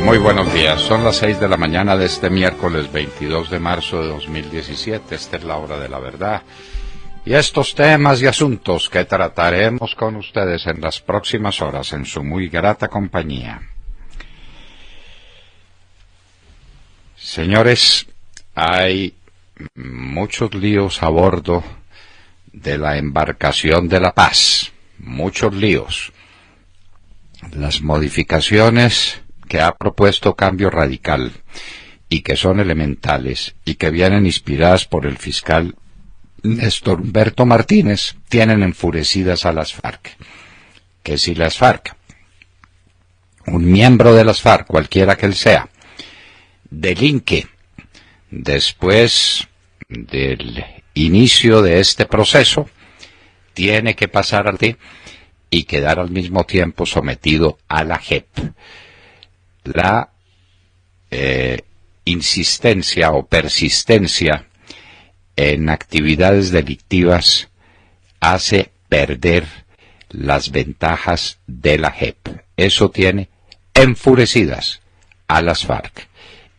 Muy buenos días, son las 6 de la mañana de este miércoles 22 de marzo de 2017, esta es la hora de la verdad. Y estos temas y asuntos que trataremos con ustedes en las próximas horas en su muy grata compañía. Señores, hay muchos líos a bordo de la embarcación de La Paz, muchos líos. Las modificaciones que ha propuesto Cambio Radical y que son elementales y que vienen inspiradas por el fiscal Néstor Humberto Martínez tienen enfurecidas a las FARC. Que si las FARC, un miembro de las FARC, cualquiera que él sea, delinque después del inicio de este proceso, tiene que pasar al TI y quedar al mismo tiempo sometido a la JEP. La insistencia o persistencia en actividades delictivas hace perder las ventajas de la JEP. Eso tiene enfurecidas a las FARC.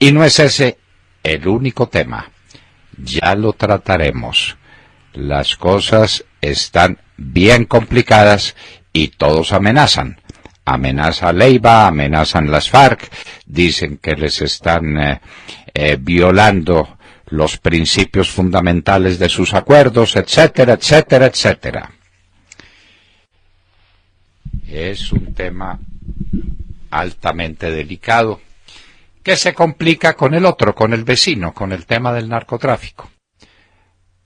Y no es ese el único tema. Ya lo trataremos. Las cosas están bien complicadas y todos amenazan. Amenaza Leiva, amenazan las FARC, dicen que les están violando los principios fundamentales de sus acuerdos, etcétera, etcétera, etcétera. Es un tema altamente delicado que se complica con el otro, con el vecino, con el tema del narcotráfico.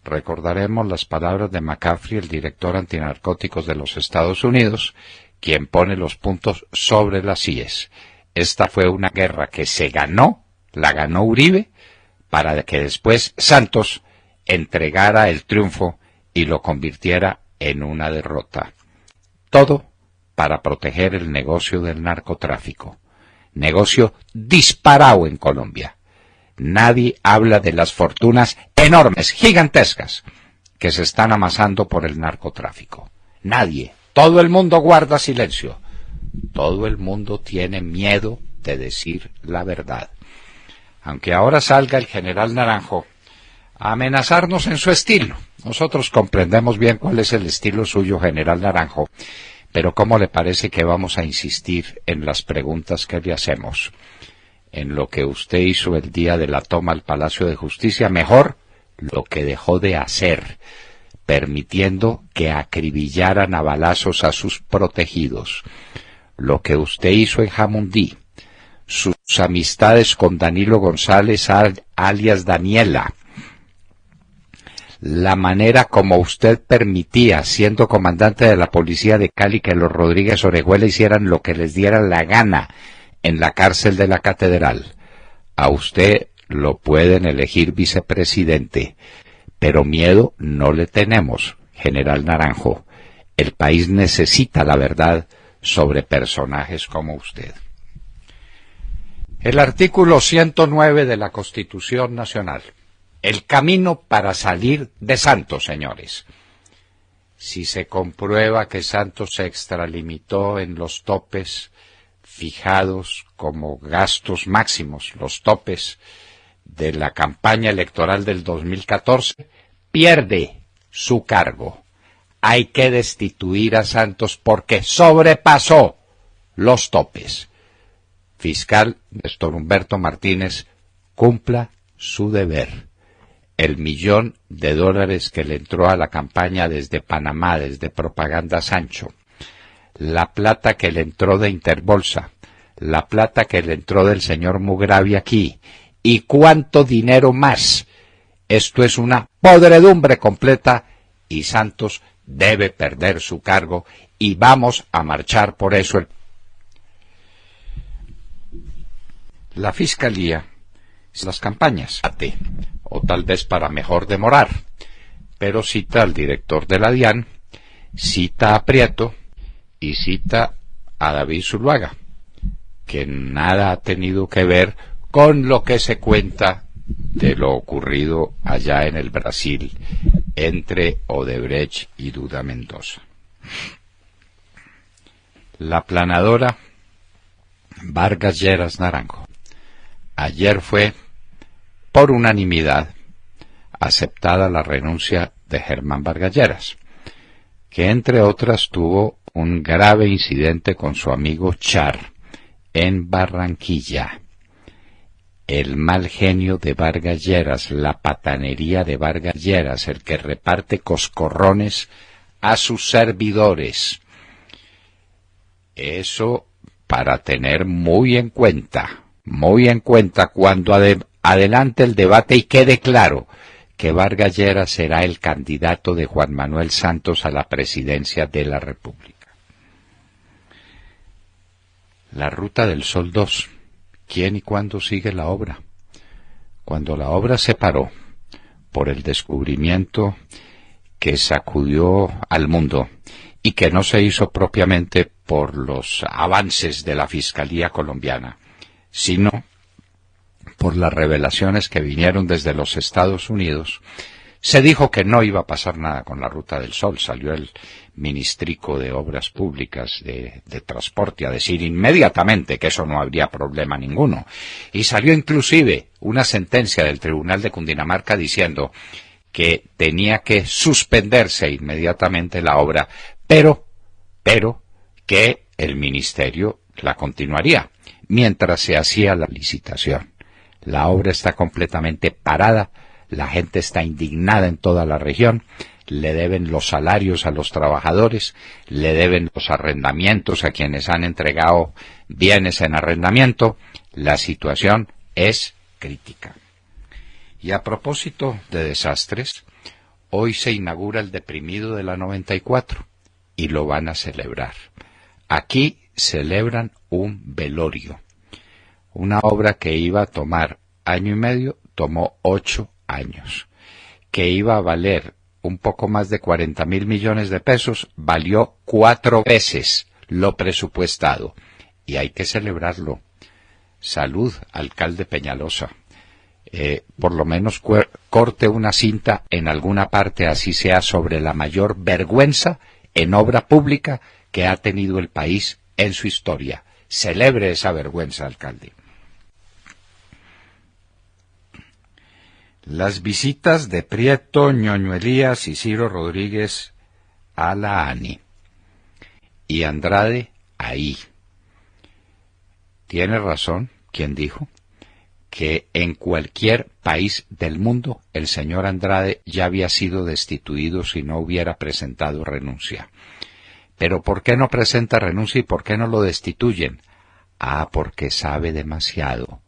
Recordaremos las palabras de McCaffrey, el director antinarcóticos de los Estados Unidos, quien pone los puntos sobre las íes. Esta fue una guerra que se ganó, la ganó Uribe, para que después Santos entregara el triunfo y lo convirtiera en una derrota. Todo para proteger el negocio del narcotráfico. Negocio disparado en Colombia. Nadie habla de las fortunas enormes, gigantescas, que se están amasando por el narcotráfico. Nadie. Todo el mundo guarda silencio. Todo el mundo tiene miedo de decir la verdad. Aunque ahora salga el general Naranjo a amenazarnos en su estilo. Nosotros comprendemos bien cuál es el estilo suyo, general Naranjo. Pero ¿cómo le parece que vamos a insistir en las preguntas que le hacemos? En lo que usted hizo el día de la toma al Palacio de Justicia, mejor lo que dejó de hacer, permitiendo que acribillaran a balazos a sus protegidos. Lo que usted hizo en Jamundí, sus amistades con Danilo González, alias Daniela, la manera como usted permitía, siendo comandante de la policía de Cali, que los Rodríguez Orejuela hicieran lo que les diera la gana en la cárcel de la Catedral. A usted lo pueden elegir vicepresidente, pero miedo no le tenemos, general Naranjo. El país necesita la verdad sobre personajes como usted. El artículo 109 de la Constitución Nacional. El camino para salir de Santos, señores. Si se comprueba que Santos se extralimitó en los topes fijados como gastos máximos, los topes de la campaña electoral del 2014, pierde su cargo. Hay que destituir a Santos porque sobrepasó los topes. Fiscal Néstor Humberto Martínez, cumpla su deber. El $1.000.000 que le entró a la campaña desde Panamá, desde Propaganda Sancho, la plata que le entró de Interbolsa, la plata que le entró del señor Mugravi aquí, y cuánto dinero más. Esto es una podredumbre completa y Santos debe perder su cargo y vamos a marchar por eso. La Fiscalía, las campañas, o tal vez para mejor demorar, pero cita al director de la DIAN, cita a Prieto y cita a David Zuluaga, que nada ha tenido que ver con lo que se cuenta de lo ocurrido allá en el Brasil entre Odebrecht y Duda Mendoza. La planadora Vargas Lleras Naranjo. Ayer fue, por unanimidad, aceptada la renuncia de Germán Vargas Lleras, que entre otras tuvo un grave incidente con su amigo Char en Barranquilla. El mal genio de Vargas Lleras, la patanería de Vargas Lleras, el que reparte coscorrones a sus servidores. Eso para tener muy en cuenta cuando adelante el debate y quede claro que Vargas Lleras será el candidato de Juan Manuel Santos a la presidencia de la República. La Ruta del Sol 2. ¿Quién y cuándo sigue la obra? Cuando la obra se paró por el descubrimiento que sacudió al mundo y que no se hizo propiamente por los avances de la Fiscalía colombiana, sino por las revelaciones que vinieron desde los Estados Unidos, se dijo que no iba a pasar nada con la Ruta del Sol. Salió el ministrico de Obras Públicas de Transporte a decir inmediatamente que eso no habría problema ninguno. Y salió inclusive una sentencia del Tribunal de Cundinamarca diciendo que tenía que suspenderse inmediatamente la obra, pero que el ministerio la continuaría mientras se hacía la licitación. La obra está completamente parada, la gente está indignada en toda la región, le deben los salarios a los trabajadores, le deben los arrendamientos a quienes han entregado bienes en arrendamiento. La situación es crítica. Y a propósito de desastres, hoy se inaugura el deprimido de la 94 y lo van a celebrar. Aquí celebran un velorio. Una obra que iba a tomar año y medio, tomó 8 años. Que iba a valer un poco más de 40.000 millones de pesos, valió 4 veces lo presupuestado. Y hay que celebrarlo. Salud, alcalde Peñalosa. Por lo menos corte una cinta en alguna parte, así sea, sobre la mayor vergüenza en obra pública que ha tenido el país en su historia. Celebre esa vergüenza, alcalde. Las visitas de Prieto, Ñoño Elías y Ciro Rodríguez a la ANI. Y Andrade ahí. Tiene razón quien dijo que en cualquier país del mundo el señor Andrade ya había sido destituido si no hubiera presentado renuncia. Pero ¿por qué no presenta renuncia y por qué no lo destituyen? Porque sabe demasiado.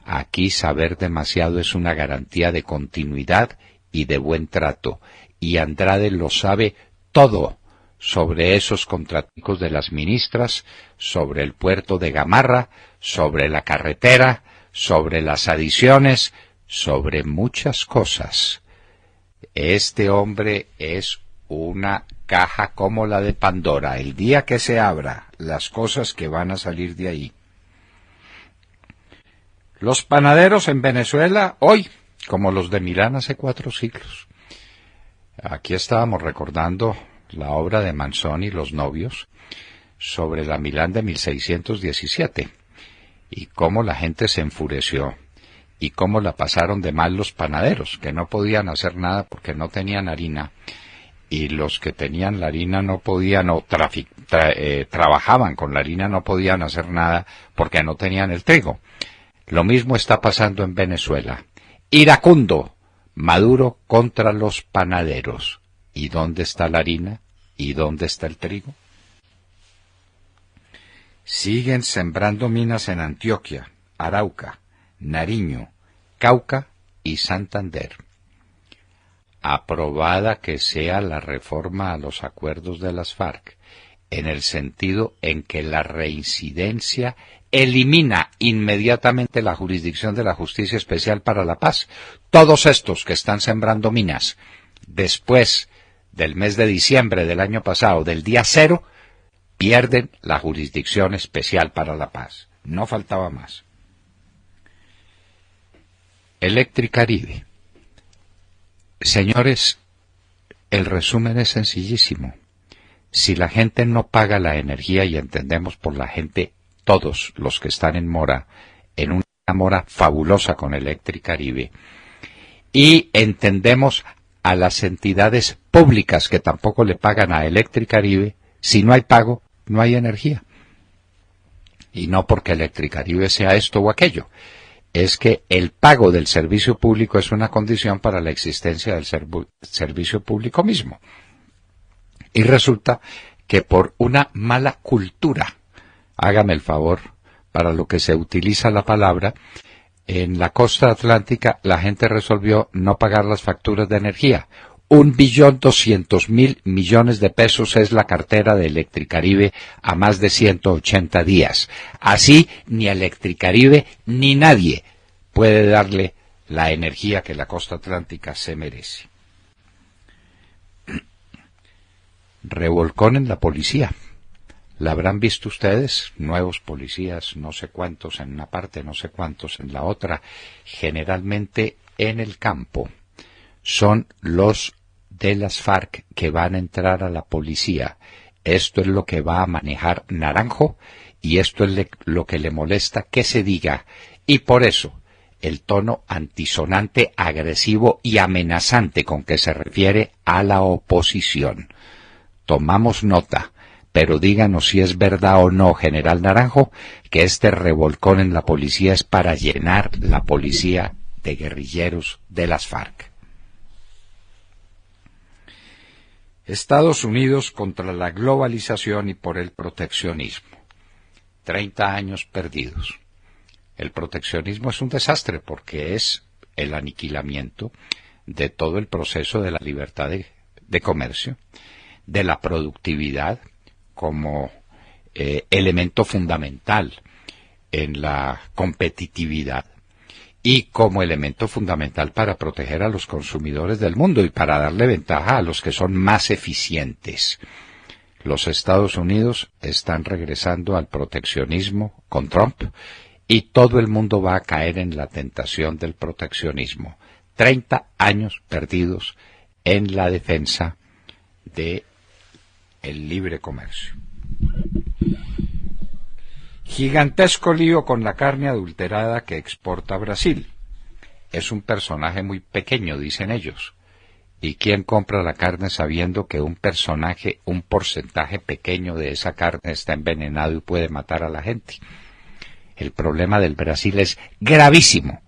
Aquí saber demasiado es una garantía de continuidad y de buen trato, y Andrade lo sabe todo sobre esos contraticos de las ministras, sobre el puerto de Gamarra, sobre la carretera, sobre las adiciones, sobre muchas cosas. Este hombre es una caja como la de Pandora. El día que se abra, las cosas que van a salir de ahí. Los panaderos en Venezuela hoy, como los de Milán hace 4 siglos. Aquí estábamos recordando la obra de Manzoni y los novios sobre la Milán de 1617 y cómo la gente se enfureció y cómo la pasaron de mal los panaderos, que no podían hacer nada porque no tenían harina, y los que tenían la harina no podían trabajaban con la harina, no podían hacer nada porque no tenían el trigo. Lo mismo está pasando en Venezuela. Iracundo, Maduro contra los panaderos. ¿Y dónde está la harina? ¿Y dónde está el trigo? Siguen sembrando minas en Antioquia, Arauca, Nariño, Cauca y Santander. Aprobada que sea la reforma a los acuerdos de las FARC, en el sentido en que la reincidencia elimina inmediatamente la jurisdicción de la Justicia Especial para la Paz. Todos estos que están sembrando minas después del mes de diciembre del año pasado, del día 0, pierden la Jurisdicción Especial para la Paz. No faltaba más. Electricaribe. Señores, el resumen es sencillísimo. Si la gente no paga la energía, y entendemos por la gente todos los que están en mora, en una mora fabulosa con Electricaribe, y entendemos a las entidades públicas que tampoco le pagan a Electricaribe. Si no hay pago, no hay energía. Y no porque Electricaribe sea esto o aquello. Es que el pago del servicio público es una condición para la existencia del servicio público mismo. Y resulta que por una mala cultura, hágame el favor, para lo que se utiliza la palabra, en la costa atlántica la gente resolvió no pagar las facturas de energía. 1.200.000.000.000 de pesos es la cartera de Electricaribe a más de 180 días. Así ni Electricaribe ni nadie puede darle la energía que la costa atlántica se merece. Revolcón en la policía. La habrán visto ustedes, nuevos policías, no sé cuántos en una parte, no sé cuántos en la otra, generalmente en el campo. Son los de las FARC que van a entrar a la policía. Esto es lo que va a manejar Naranjo y esto es lo que le molesta que se diga. Y por eso el tono antisonante, agresivo y amenazante con que se refiere a la oposición. Tomamos nota, pero díganos si es verdad o no, general Naranjo, que este revolcón en la policía es para llenar la policía de guerrilleros de las FARC. Estados Unidos contra la globalización y por el proteccionismo. 30 años perdidos. El proteccionismo es un desastre porque es el aniquilamiento de todo el proceso de la libertad de comercio, de la productividad como elemento fundamental en la competitividad y como elemento fundamental para proteger a los consumidores del mundo y para darle ventaja a los que son más eficientes. Los Estados Unidos están regresando al proteccionismo con Trump y todo el mundo va a caer en la tentación del proteccionismo. 30 años perdidos en la defensa de el libre comercio. Gigantesco lío con la carne adulterada que exporta Brasil. Es un personaje muy pequeño, dicen ellos. ¿Y quién compra la carne sabiendo que un porcentaje pequeño de esa carne está envenenado y puede matar a la gente? El problema del Brasil es gravísimo.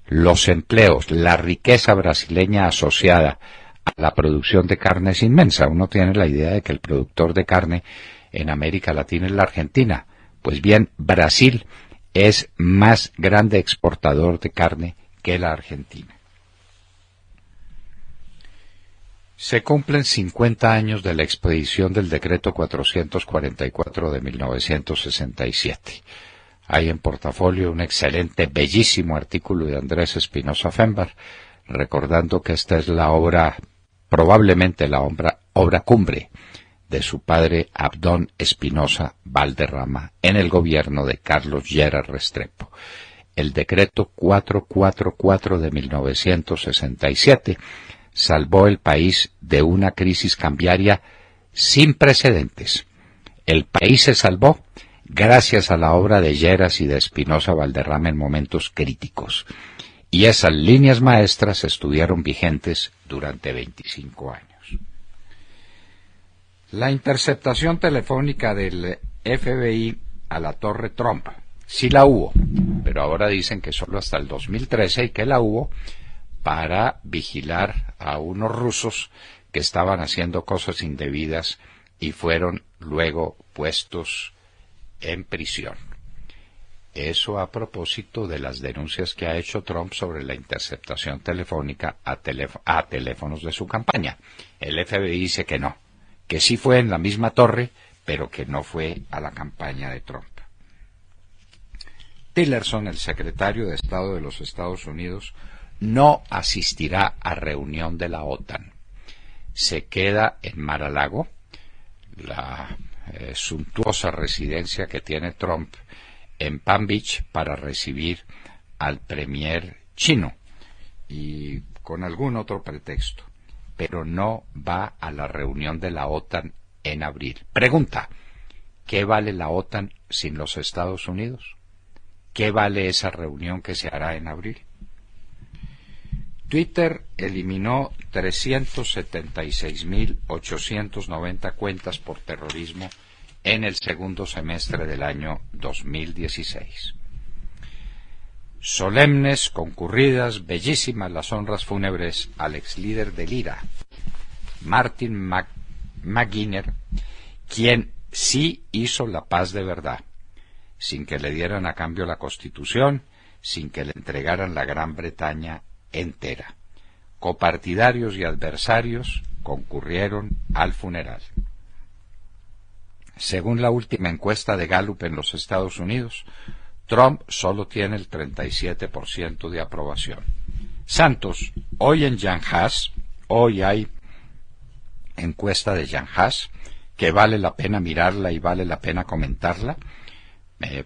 Los empleos, la riqueza brasileña asociada a la producción de carne es inmensa. Uno tiene la idea de que el productor de carne en América Latina es la Argentina. Pues bien, Brasil es más grande exportador de carne que la Argentina. Se cumplen 50 años de la expedición del Decreto 444 de 1967. Hay en portafolio un excelente, bellísimo artículo de Andrés Espinosa Fembar, recordando que esta es la obra, probablemente la obra cumbre de su padre Abdón Espinosa Valderrama en el gobierno de Carlos Lleras Restrepo. El decreto 444 de 1967 salvó el país de una crisis cambiaria sin precedentes. El país se salvó gracias a la obra de Lleras y de Espinosa Valderrama en momentos críticos. Y esas líneas maestras estuvieron vigentes durante 25 años. La interceptación telefónica del FBI a la Torre Trump, sí la hubo, pero ahora dicen que solo hasta el 2013 y que la hubo para vigilar a unos rusos que estaban haciendo cosas indebidas y fueron luego puestos en prisión. Eso a propósito de las denuncias que ha hecho Trump sobre la interceptación telefónica a teléfonos de su campaña. El FBI dice que no, que sí fue en la misma torre, pero que no fue a la campaña de Trump. Tillerson, el secretario de Estado de los Estados Unidos, no asistirá a reunión de la OTAN. Se queda en Mar-a-Lago, la suntuosa residencia que tiene Trump en Palm Beach, para recibir al premier chino y con algún otro pretexto, pero no va a la reunión de la OTAN en abril. Pregunta: ¿qué vale la OTAN sin los Estados Unidos? ¿Qué vale esa reunión que se hará en abril? Twitter eliminó 376.890 cuentas por terrorismo en el segundo semestre del año 2016. Solemnes, concurridas, bellísimas las honras fúnebres al ex líder del IRA, Martin McGuinner, quien sí hizo la paz de verdad, sin que le dieran a cambio la Constitución, sin que le entregaran la Gran Bretaña entera. Copartidarios y adversarios concurrieron al funeral. Según la última encuesta de Gallup en los Estados Unidos, Trump solo tiene el 37% de aprobación. Santos, hoy en Jan Haas, hoy hay encuesta de Jan Haas, que vale la pena mirarla y vale la pena comentarla,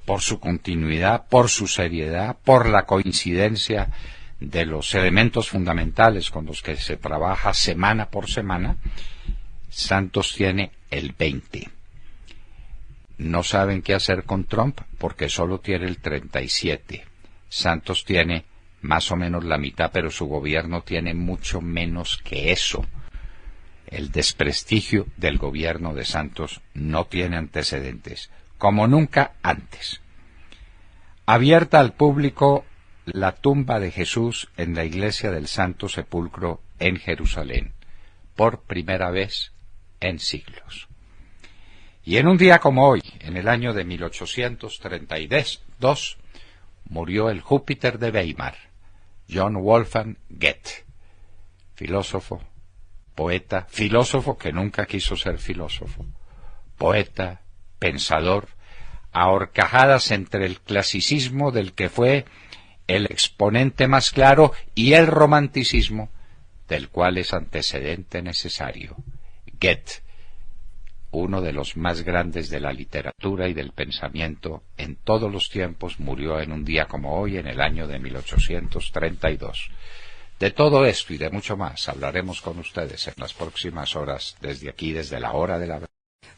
por su continuidad, por su seriedad, por la coincidencia de los elementos fundamentales con los que se trabaja semana por semana. Santos tiene el 20%. No saben qué hacer con Trump porque solo tiene el 37%. Santos tiene más o menos la mitad, pero su gobierno tiene mucho menos que eso. El desprestigio del gobierno de Santos no tiene antecedentes, como nunca antes. Abierta al público la tumba de Jesús en la iglesia del Santo Sepulcro en Jerusalén, por primera vez en siglos. Y en un día como hoy, en el año de 1832, murió el Júpiter de Weimar, John Wolfgang Goethe, filósofo, poeta, filósofo que nunca quiso ser filósofo, poeta, pensador, a horcajadas entre el clasicismo del que fue el exponente más claro y el romanticismo del cual es antecedente necesario. Goethe, uno de los más grandes de la literatura y del pensamiento en todos los tiempos, murió en un día como hoy, en el año de 1832. De todo esto y de mucho más hablaremos con ustedes en las próximas horas, desde aquí, desde la hora de la verdad.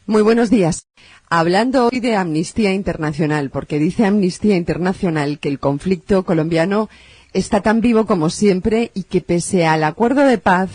Muy buenos días. Hablando hoy de Amnistía Internacional, porque dice Amnistía Internacional que el conflicto colombiano está tan vivo como siempre y que pese al acuerdo de paz,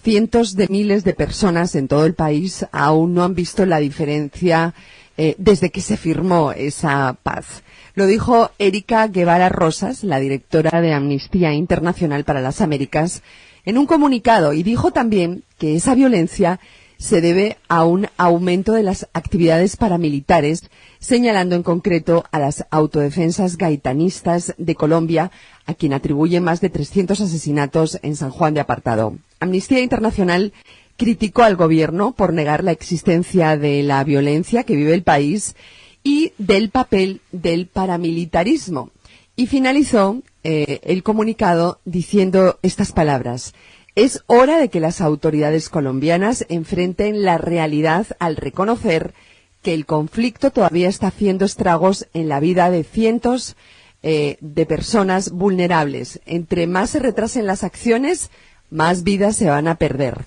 cientos de miles de personas en todo el país aún no han visto la diferencia desde que se firmó esa paz. Lo dijo Erika Guevara Rosas, la directora de Amnistía Internacional para las Américas, en un comunicado, y dijo también que esa violencia se debe a un aumento de las actividades paramilitares, señalando en concreto a las autodefensas gaitanistas de Colombia, a quien atribuye más de 300 asesinatos en San Juan de Apartado. Amnistía Internacional criticó al gobierno por negar la existencia de la violencia que vive el país y del papel del paramilitarismo. Y finalizó el comunicado diciendo estas palabras: es hora de que las autoridades colombianas enfrenten la realidad al reconocer que el conflicto todavía está haciendo estragos en la vida de cientos de personas vulnerables. Entre más se retrasen las acciones, más vidas se van a perder.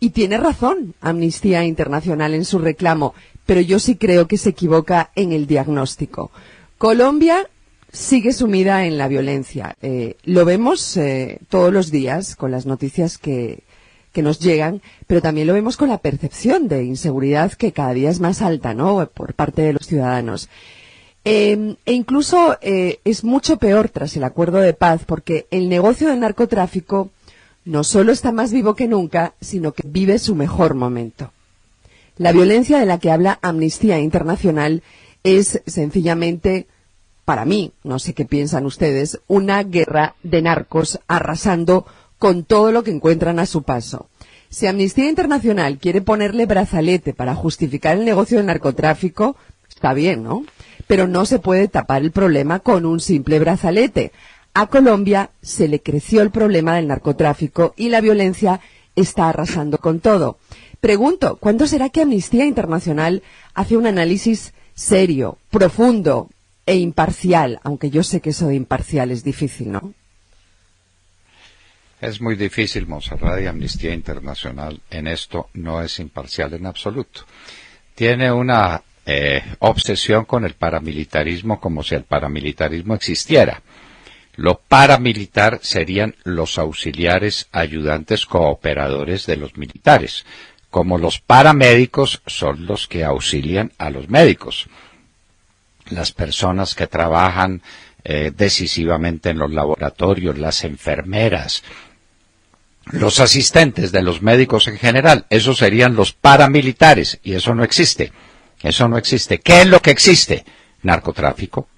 Y tiene razón Amnistía Internacional en su reclamo, pero yo sí creo que se equivoca en el diagnóstico. Colombia sigue sumida en la violencia. Lo vemos todos los días con las noticias que nos llegan, pero también lo vemos con la percepción de inseguridad que cada día es más alta, ¿no?, por parte de los ciudadanos. E incluso es mucho peor tras el acuerdo de paz, porque el negocio del narcotráfico no solo está más vivo que nunca, sino que vive su mejor momento. La violencia de la que habla Amnistía Internacional es sencillamente, para mí, no sé qué piensan ustedes, una guerra de narcos arrasando con todo lo que encuentran a su paso. Si Amnistía Internacional quiere ponerle brazalete para justificar el negocio del narcotráfico, está bien, ¿no? Pero no se puede tapar el problema con un simple brazalete. A Colombia se le creció el problema del narcotráfico y la violencia está arrasando con todo. Pregunto, ¿cuándo será que Amnistía Internacional hace un análisis serio, profundo e imparcial? Aunque yo sé que eso de imparcial es difícil, ¿no? Es muy difícil, Montserrat, y Amnistía Internacional en esto no es imparcial en absoluto. Tiene una obsesión con el paramilitarismo como si el paramilitarismo existiera. Lo paramilitar serían los auxiliares, ayudantes, cooperadores de los militares, como los paramédicos son los que auxilian a los médicos. Las personas que trabajan decisivamente en los laboratorios, las enfermeras, los asistentes de los médicos en general, esos serían los paramilitares, y eso no existe. Eso no existe. ¿Qué es lo que existe? Narcotráfico.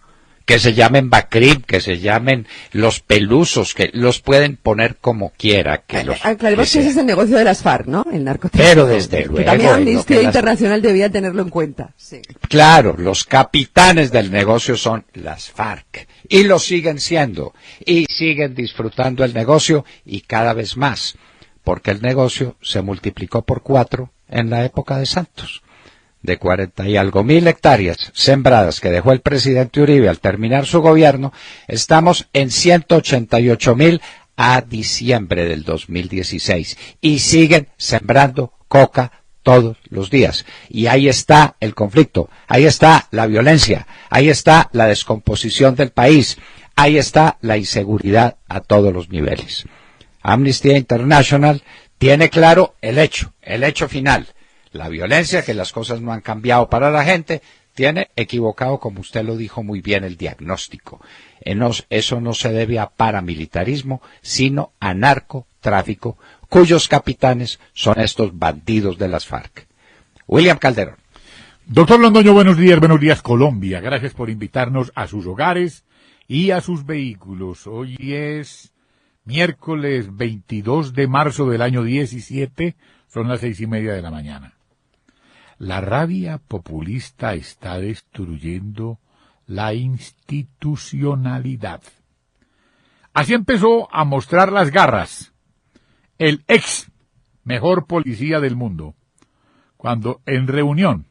Que se llamen Bacrim, que se llamen los pelusos, que los pueden poner como quiera. Aclaremos que ese es el negocio de las FARC, ¿no? El narcotráfico. Pero desde luego. Que también Amnistía Internacional debía tenerlo en cuenta. Sí. Claro, los capitanes del negocio son las FARC. Y lo siguen siendo. Y siguen disfrutando el negocio y cada vez más. Porque el negocio se multiplicó por 4 en la época de Santos. De 40 y algo mil hectáreas sembradas que dejó el presidente Uribe al terminar su gobierno, estamos en 188.000 a diciembre del 2016 y siguen sembrando coca todos los días. Y ahí está el conflicto, ahí está la violencia, ahí está la descomposición del país, ahí está la inseguridad a todos los niveles. Amnesty International tiene claro el hecho final. La violencia, que las cosas no han cambiado para la gente, tiene equivocado, como usted lo dijo muy bien, el diagnóstico. Eso no se debe a paramilitarismo, sino a narcotráfico, cuyos capitanes son estos bandidos de las FARC. William Calderón. Doctor Londoño, buenos días Colombia. Gracias por invitarnos a sus hogares y a sus vehículos. Hoy es miércoles 22 de marzo del año 17, son las 6:30 de la mañana. La rabia populista está destruyendo la institucionalidad. Así empezó a mostrar las garras el ex mejor policía del mundo, cuando en reunión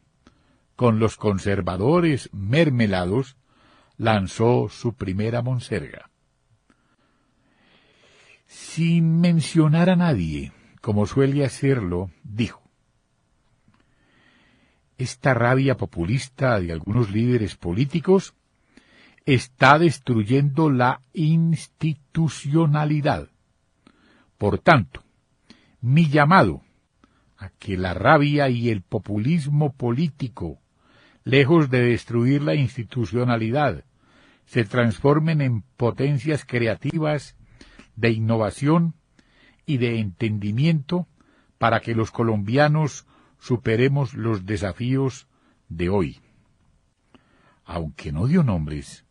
con los conservadores mermelados lanzó su primera monserga. Sin mencionar a nadie, como suele hacerlo, dijo: esta rabia populista de algunos líderes políticos está destruyendo la institucionalidad. Por tanto, mi llamado a que la rabia y el populismo político, lejos de destruir la institucionalidad, se transformen en potencias creativas de innovación y de entendimiento para que los colombianos superemos los desafíos de hoy. Aunque no dio nombres,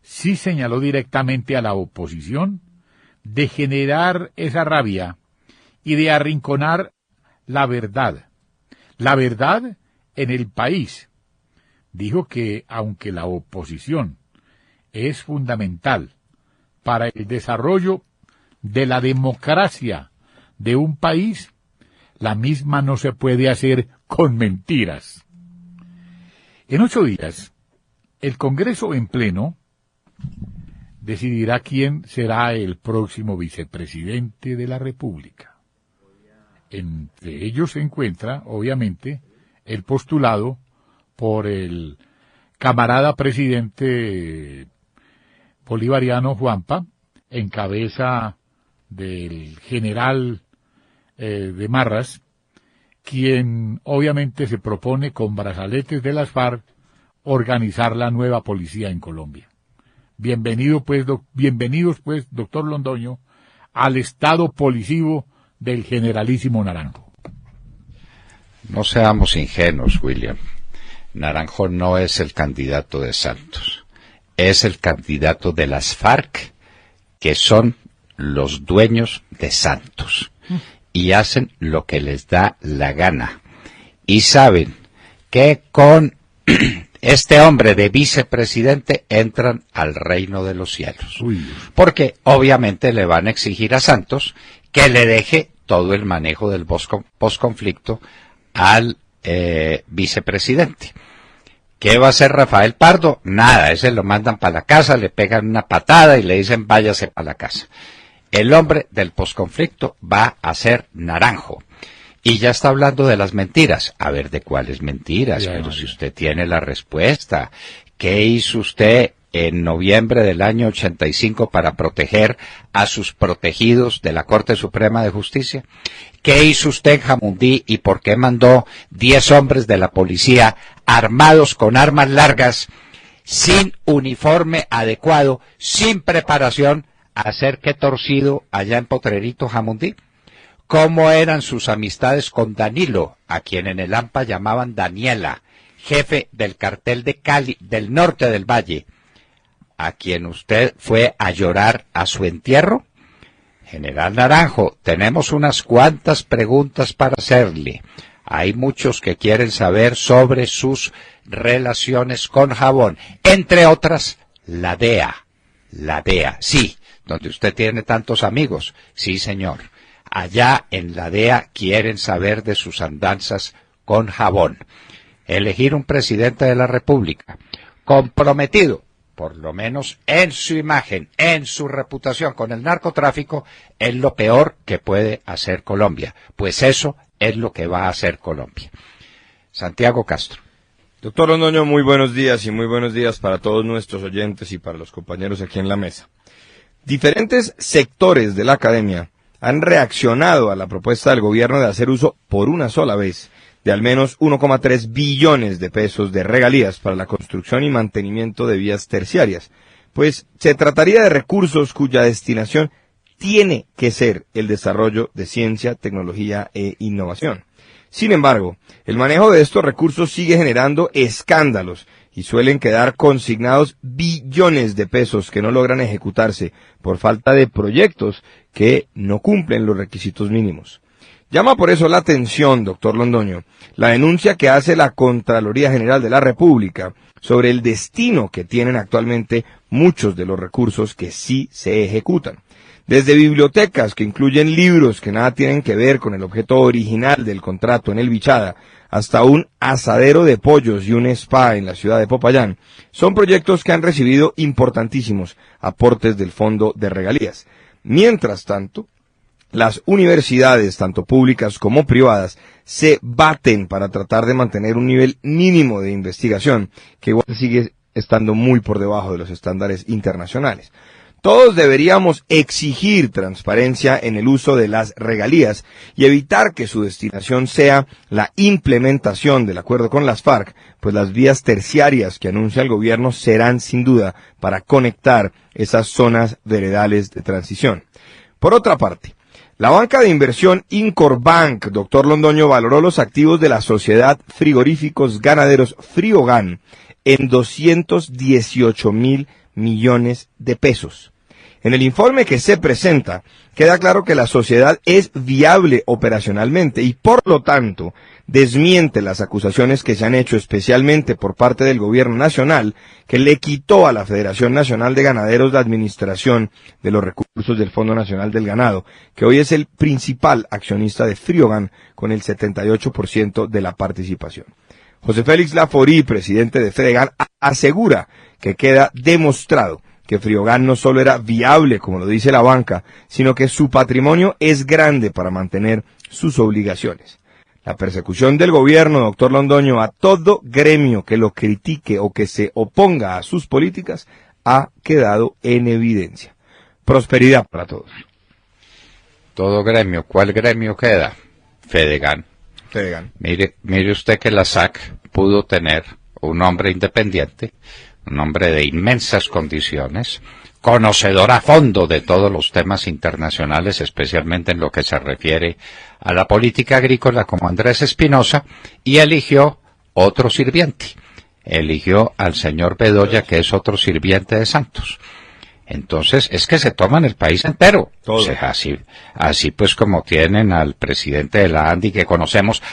sí señaló directamente a la oposición de generar esa rabia y de arrinconar la verdad en el país. Dijo que aunque la oposición es fundamental para el desarrollo de la democracia de un país, la misma no se puede hacer con mentiras. En 8 días, el Congreso en pleno decidirá quién será el próximo vicepresidente de la República. Entre ellos se encuentra, obviamente, el postulado por el camarada presidente bolivariano Juanpa, en cabeza del general de Marras, quien obviamente se propone con brazaletes de las FARC organizar la nueva policía en Colombia. Bienvenidos pues, doctor Londoño, al estado policivo del generalísimo Naranjo. No seamos ingenuos, William. Naranjo no es el candidato de Santos, es el candidato de las FARC, que son los dueños de Santos. Y hacen lo que les da la gana. Y saben que con este hombre de vicepresidente entran al reino de los cielos. Porque obviamente le van a exigir a Santos que le deje todo el manejo del posconflicto al vicepresidente. ¿Qué va a hacer Rafael Pardo? Nada, ese lo mandan para la casa, le pegan una patada y le dicen váyase para la casa. El hombre del posconflicto va a ser Naranjo. Y ya está hablando de las mentiras. A ver, ¿de cuáles mentiras? Ya, Pero María. si usted tiene la respuesta. ¿Qué hizo usted en noviembre del año 85 para proteger a sus protegidos de la Corte Suprema de Justicia? ¿Qué hizo usted en Jamundí y por qué mandó 10 hombres de la policía armados con armas largas, sin uniforme adecuado, sin preparación, a hacer qué torcido allá en Potrerito, Jamundí? ¿Cómo eran sus amistades con Danilo, a quien en el AMPA llamaban Daniela, jefe del cartel de Cali, del norte del Valle, a quien usted fue a llorar a su entierro? General Naranjo, tenemos unas cuantas preguntas para hacerle. Hay muchos que quieren saber sobre sus relaciones con Jabón, entre otras, la DEA. La DEA, sí, donde usted tiene tantos amigos. Sí, señor. Allá en la DEA quieren saber de sus andanzas con Jabón. Elegir un presidente de la República comprometido, por lo menos en su imagen, en su reputación con el narcotráfico, es lo peor que puede hacer Colombia. Pues eso es lo que va a hacer Colombia. Santiago Castro. Doctor Londoño, muy buenos días y muy buenos días para todos nuestros oyentes y para los compañeros aquí en la mesa. Diferentes sectores de la academia han reaccionado a la propuesta del gobierno de hacer uso por una sola vez de al menos 1,3 billones de pesos de regalías para la construcción y mantenimiento de vías terciarias, pues se trataría de recursos cuya destinación tiene que ser el desarrollo de ciencia, tecnología e innovación. Sin embargo, el manejo de estos recursos sigue generando escándalos y suelen quedar consignados billones de pesos que no logran ejecutarse por falta de proyectos que no cumplen los requisitos mínimos. Llama por eso la atención, doctor Londoño, la denuncia que hace la Contraloría General de la República sobre el destino que tienen actualmente muchos de los recursos que sí se ejecutan. Desde bibliotecas que incluyen libros que nada tienen que ver con el objeto original del contrato en el Bichada, hasta un asadero de pollos y un spa en la ciudad de Popayán, son proyectos que han recibido importantísimos aportes del Fondo de Regalías. Mientras tanto, las universidades, tanto públicas como privadas, se baten para tratar de mantener un nivel mínimo de investigación, que igual sigue estando muy por debajo de los estándares internacionales. Todos deberíamos exigir transparencia en el uso de las regalías y evitar que su destinación sea la implementación del acuerdo con las FARC, pues las vías terciarias que anuncia el gobierno serán sin duda para conectar esas zonas veredales de transición. Por otra parte, la banca de inversión Incorbank, doctor Londoño, valoró los activos de la sociedad Frigoríficos Ganaderos Friogan en 218.000 millones de pesos. En el informe que se presenta, queda claro que la sociedad es viable operacionalmente y, por lo tanto, desmiente las acusaciones que se han hecho especialmente por parte del gobierno nacional, que le quitó a la Federación Nacional de Ganaderos la administración de los recursos del Fondo Nacional del Ganado, que hoy es el principal accionista de Friogan con el 78% de la participación. José Félix Laforí, presidente de Fedegan, asegura que queda demostrado que Friogan no solo era viable, como lo dice la banca, sino que su patrimonio es grande para mantener sus obligaciones. La persecución del gobierno, doctor Londoño, a todo gremio que lo critique o que se oponga a sus políticas, ha quedado en evidencia. Prosperidad para todos. Todo gremio. ¿Cuál gremio queda? Fedegan. Fedegan. Mire usted que la SAC pudo tener un hombre independiente, un hombre de inmensas condiciones, conocedor a fondo de todos los temas internacionales, especialmente en lo que se refiere a la política agrícola, como Andrés Espinosa, y eligió otro sirviente. Eligió al señor Bedoya, que es otro sirviente de Santos. Entonces, es que se toman el país entero. O sea, así pues como tienen al presidente de la ANDI que conocemos,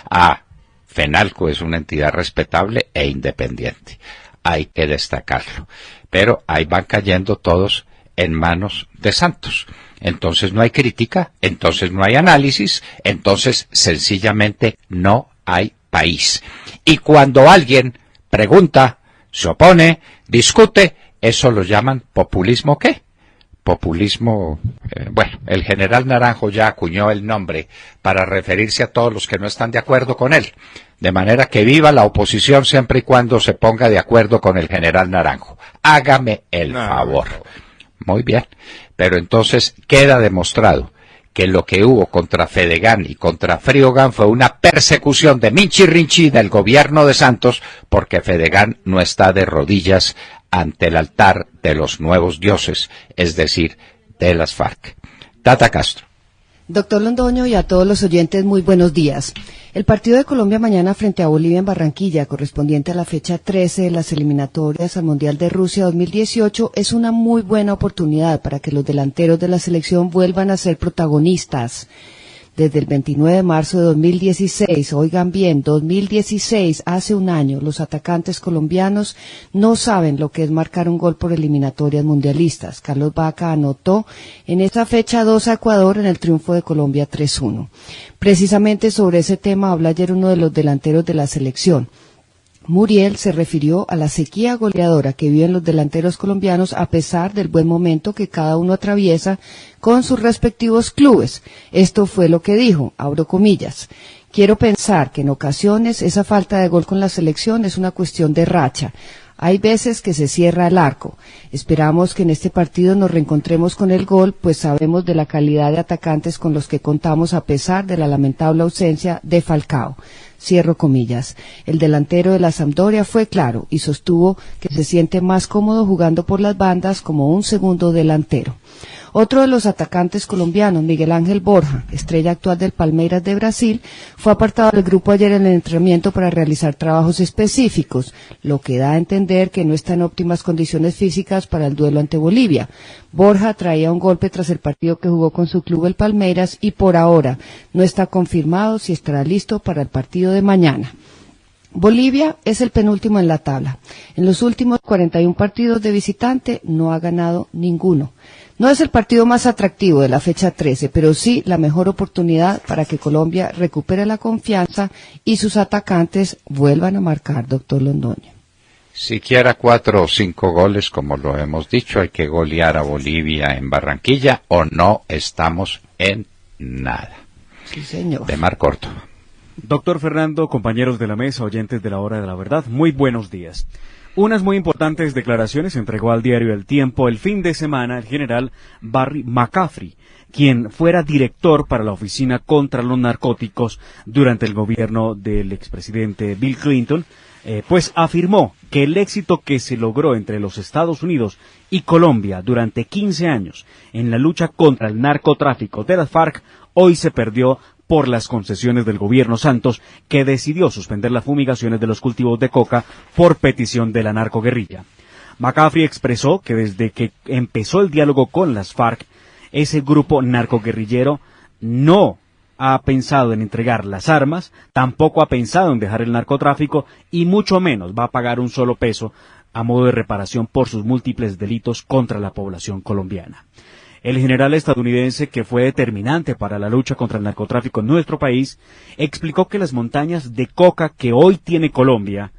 FENALCO es una entidad respetable e independiente. Hay que destacarlo. Pero ahí van cayendo todos en manos de Santos. Entonces no hay crítica, entonces no hay análisis, entonces sencillamente no hay país. Y cuando alguien pregunta, se opone, discute, eso lo llaman populismo, ¿qué? populismo, bueno, el general Naranjo ya acuñó el nombre para referirse a todos los que no están de acuerdo con él, de manera que viva la oposición siempre y cuando se ponga de acuerdo con el general Naranjo. Hágame el favor. Muy bien, pero entonces queda demostrado que lo que hubo contra Fedegan y contra Friogan fue una persecución de Minchi del gobierno de Santos, porque Fedegan no está de rodillas ante el altar de los nuevos dioses, es decir, de las FARC. Tata Castro. Doctor Londoño y a todos los oyentes, muy buenos días. El partido de Colombia mañana frente a Bolivia en Barranquilla, correspondiente a la fecha 13 de las eliminatorias al Mundial de Rusia 2018, es una muy buena oportunidad para que los delanteros de la selección vuelvan a ser protagonistas. Desde el 29 de marzo de 2016, oigan bien, 2016, hace un año, los atacantes colombianos no saben lo que es marcar un gol por eliminatorias mundialistas. Carlos Vaca anotó en esa fecha 2 a Ecuador en el triunfo de Colombia 3-1. Precisamente sobre ese tema habla ayer uno de los delanteros de la selección. Muriel se refirió a la sequía goleadora que viven los delanteros colombianos a pesar del buen momento que cada uno atraviesa con sus respectivos clubes. Esto fue lo que dijo, abro comillas. Quiero pensar que en ocasiones esa falta de gol con la selección es una cuestión de racha. Hay veces que se cierra el arco. Esperamos que en este partido nos reencontremos con el gol, pues sabemos de la calidad de atacantes con los que contamos a pesar de la lamentable ausencia de Falcao. Cierro comillas. El delantero de la Sampdoria fue claro y sostuvo que se siente más cómodo jugando por las bandas como un segundo delantero. Otro de los atacantes colombianos, Miguel Ángel Borja, estrella actual del Palmeiras de Brasil, fue apartado del grupo ayer en el entrenamiento para realizar trabajos específicos, lo que da a entender que no está en óptimas condiciones físicas para el duelo ante Bolivia. Borja traía un golpe tras el partido que jugó con su club el Palmeiras y por ahora no está confirmado si estará listo para el partido de mañana. Bolivia es el penúltimo en la tabla. En los últimos 41 partidos de visitante no ha ganado ninguno. No es el partido más atractivo de la fecha 13, pero sí la mejor oportunidad para que Colombia recupere la confianza y sus atacantes vuelvan a marcar, doctor Londoño. Siquiera 4 o 5 goles, como lo hemos dicho, hay que golear a Bolivia en Barranquilla o no estamos en nada. Sí, señor. De Mar Corto. Doctor Fernando, compañeros de la mesa, oyentes de la Hora de la Verdad, muy buenos días. Unas muy importantes declaraciones entregó al diario El Tiempo el fin de semana el general Barry McCaffrey, quien fuera director para la Oficina contra los Narcóticos durante el gobierno del expresidente Bill Clinton, pues afirmó que el éxito que se logró entre los Estados Unidos y Colombia durante 15 años en la lucha contra el narcotráfico de las FARC hoy se perdió por las concesiones del gobierno Santos, que decidió suspender las fumigaciones de los cultivos de coca por petición de la narcoguerrilla. McCaffrey expresó que desde que empezó el diálogo con las FARC, ese grupo narcoguerrillero no ha pensado en entregar las armas, tampoco ha pensado en dejar el narcotráfico y mucho menos va a pagar un solo peso a modo de reparación por sus múltiples delitos contra la población colombiana. El general estadounidense, que fue determinante para la lucha contra el narcotráfico en nuestro país, explicó que las montañas de coca que hoy tiene Colombia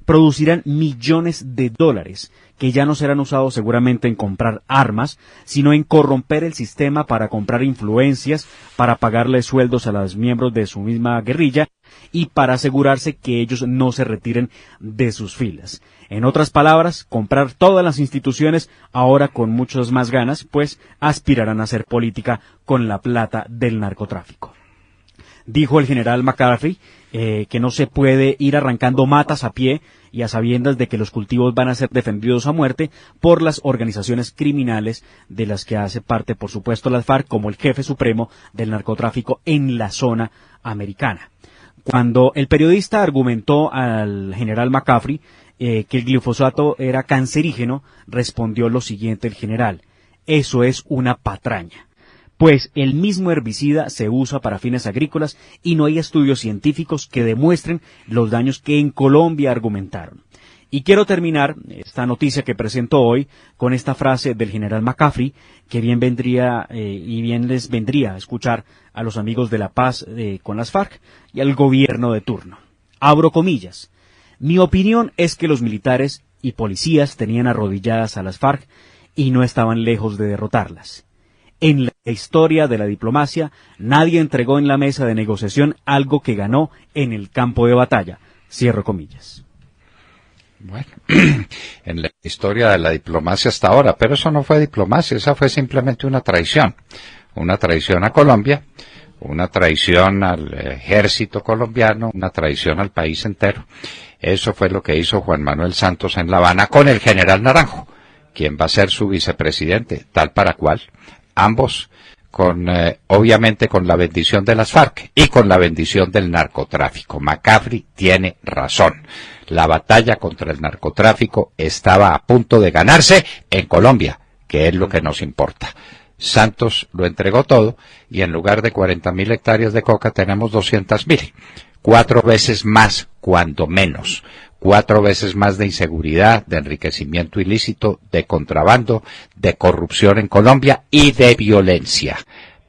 producirán millones de dólares, que ya no serán usados seguramente en comprar armas, sino en corromper el sistema para comprar influencias, para pagarle sueldos a los miembros de su misma guerrilla y para asegurarse que ellos no se retiren de sus filas. En otras palabras, comprar todas las instituciones ahora con muchas más ganas, pues aspirarán a hacer política con la plata del narcotráfico. Dijo el general McCarthy que no se puede ir arrancando matas a pie y a sabiendas de que los cultivos van a ser defendidos a muerte por las organizaciones criminales de las que hace parte, por supuesto, las FARC, como el jefe supremo del narcotráfico en la zona americana. Cuando el periodista argumentó al general McCaffrey que el glifosato era cancerígeno, respondió lo siguiente el general: eso es una patraña, pues el mismo herbicida se usa para fines agrícolas y no hay estudios científicos que demuestren los daños que en Colombia argumentaron. Y quiero terminar esta noticia que presento hoy con esta frase del general McCaffrey, que bien vendría y bien les vendría a escuchar a los amigos de la paz con las FARC y al gobierno de turno. Abro comillas: mi opinión es que los militares y policías tenían arrodilladas a las FARC y no estaban lejos de derrotarlas. En la historia de la diplomacia, nadie entregó en la mesa de negociación algo que ganó en el campo de batalla. Cierro comillas. Bueno, en la historia de la diplomacia hasta ahora, pero eso no fue diplomacia, esa fue simplemente una traición a Colombia, una traición al ejército colombiano, una traición al país entero. Eso fue lo que hizo Juan Manuel Santos en La Habana con el general Naranjo, quien va a ser su vicepresidente, tal para cual, ambos obviamente con la bendición de las FARC y con la bendición del narcotráfico. McCaffrey tiene razón. La batalla contra el narcotráfico estaba a punto de ganarse en Colombia, que es lo que nos importa. Santos lo entregó todo y en lugar de 40.000 hectáreas de coca tenemos 200.000. 4 veces más, cuando menos. 4 veces más de inseguridad, de enriquecimiento ilícito, de contrabando, de corrupción en Colombia y de violencia.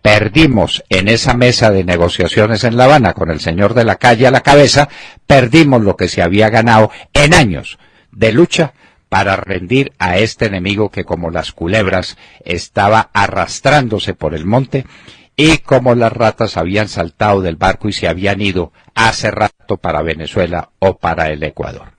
Perdimos en esa mesa de negociaciones en La Habana con el señor de la calle a la cabeza, perdimos lo que se había ganado en años de lucha para rendir a este enemigo que como las culebras estaba arrastrándose por el monte y como las ratas habían saltado del barco y se habían ido hace rato para Venezuela o para el Ecuador.